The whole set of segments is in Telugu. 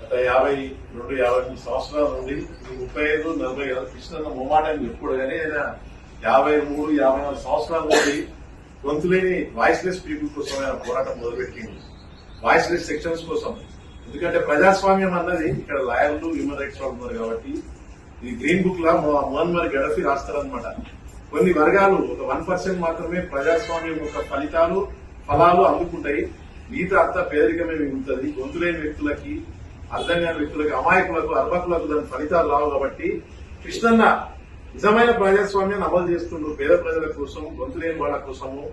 గత 52-53 సంవత్సరాల నుండి 35-40 ఏళ్ళ కృష్ణన్న మొమాటాన్ని ఎప్పుడు కానీ ఆయన 53-54 సంవత్సరాల నుండి గొంతులేని వాయిస్లెస్ పీపుల్ కోసం ఆయన పోరాటం మొదలుపెట్టింది. వాయిస్లెస్ సెక్షన్స్ కోసం. ఎందుకంటే ప్రజాస్వామ్యం అన్నది ఇక్కడ లాయర్లు హ్యూమన్ రైట్స్ వాళ్ళు ఉన్నారు కాబట్టి ఈ గ్రీన్ బుక్ లా మొహమ్మద్ గడఫీ రాస్తారనమాట. కొన్ని వర్గాలు ఒక 1% మాత్రమే ప్రజాస్వామ్యం యొక్క ఫలాలు అందుకుంటాయి. మిగతా అంతా పేదరికమే మిగులుతుంది. గొంతులేని వ్యక్తులకి, అర్థం కాని వ్యక్తులకి, అమాయకులకు, అర్భకులకు దాని ఫలితాలు రావు. కాబట్టి కృష్ణన్న నిజమైన ప్రజాస్వామ్యాన్ని అమలు చేస్తుండ్రు. పేద ప్రజల కోసం, గొంతులేని వాళ్ళ కోసము.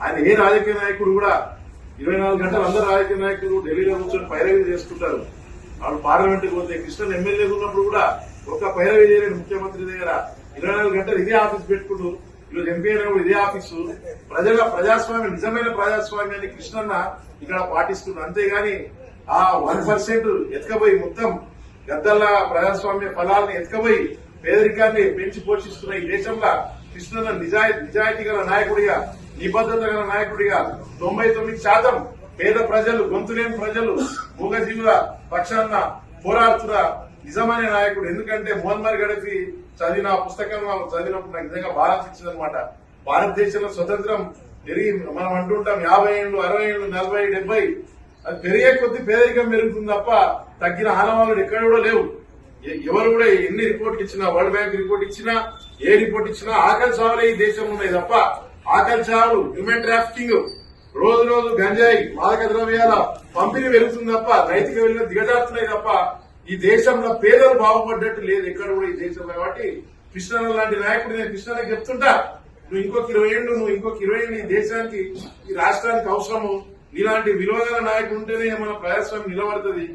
ఆయన ఏ రాజకీయ నాయకుడు కూడా 24 గంటలు అందరు రాజకీయ నాయకులు ఢిల్లీలో కూర్చొని పైరవీ చేసుకుంటారు. వాళ్ళు పార్లమెంట్కి పోతే కృష్ణన్ ఎమ్మెల్యే ఉన్నప్పుడు కూడా ఒక్క పైరవీ చేయలేని ముఖ్యమంత్రి దగ్గర 24 గంటలు ఇదే ఆఫీస్ పెట్టుకుంటూ ఈరోజు ఎంపీ అయినప్పుడు ఇదే ఆఫీసు. ప్రజాస్వామ్యం, నిజమైన ప్రజాస్వామ్యాన్ని కృష్ణన్న ఇక్కడ పాటిస్తున్నారు. అంతేగాని ఆ 1% ఎత్తుకపోయి మొత్తం గద్దల్లా ప్రజాస్వామ్య ఫలాలను ఎత్తుకపోయి పేదరికాన్ని పెంచి పోషిస్తున్న ఈ దేశంలో కృష్ణన్న నిజాయితీ గల నాయకుడిగా, నిబద్దత గల నాయకుడిగా 99% పేద ప్రజలు, గొంతులేని ప్రజలు, మూగజీవుల పక్షాన పోరాడుతున్న నిజమైన నాయకుడు. ఎందుకంటే మొహమ్మద్ గడఫీ చదివిన పుస్తకం చదివినప్పుడు నాకు నిజంగా బాగా అనిపించింది అనమాట. భారతదేశంలో స్వతంత్రం పెరిగి మనం అంటుంటాం 50 ఏళ్ళు, 60 ఏళ్ళు, 40, 70 అది పెరిగే కొద్ది పేదరికం పెరుగుతుంది తప్ప తగ్గిన ఆనవాళ్ళు ఎక్కడ కూడా లేవు. ఎవరు కూడా ఎన్ని రిపోర్ట్ ఇచ్చినా, వరల్డ్ బ్యాంక్ రిపోర్ట్ ఇచ్చినా, ఏ రిపోర్ట్ ఇచ్చినా ఆకలి చావులే ఈ దేశంలో ఉన్నాయి తప్ప ఆకలి చావులు, హ్యూమన్ ట్రాఫికింగ్, రోజు గంజాయి, మాదక ద్రవ్యాల పంపిణీ పెరుగుతుంది తప్ప నైతిక విలువలు దిగజారుతున్నాయి తప్ప ఈ దేశంలో పేదలు బాగుపడ్డట్టు లేదు ఎక్కడ కూడా ఈ దేశంలో. కాబట్టి కృష్ణన్న లాంటి నాయకుడు నేను కృష్ణన్నకి చెప్తుంటా, నువ్వు ఇంకొక 20 ఏళ్ళు ఈ దేశానికి, ఈ రాష్ట్రానికి అవసరము. ఇలాంటి విలువగల నాయకుడు ఉంటేనే మన ప్రజాస్వామ్యం నిలబడుతుంది.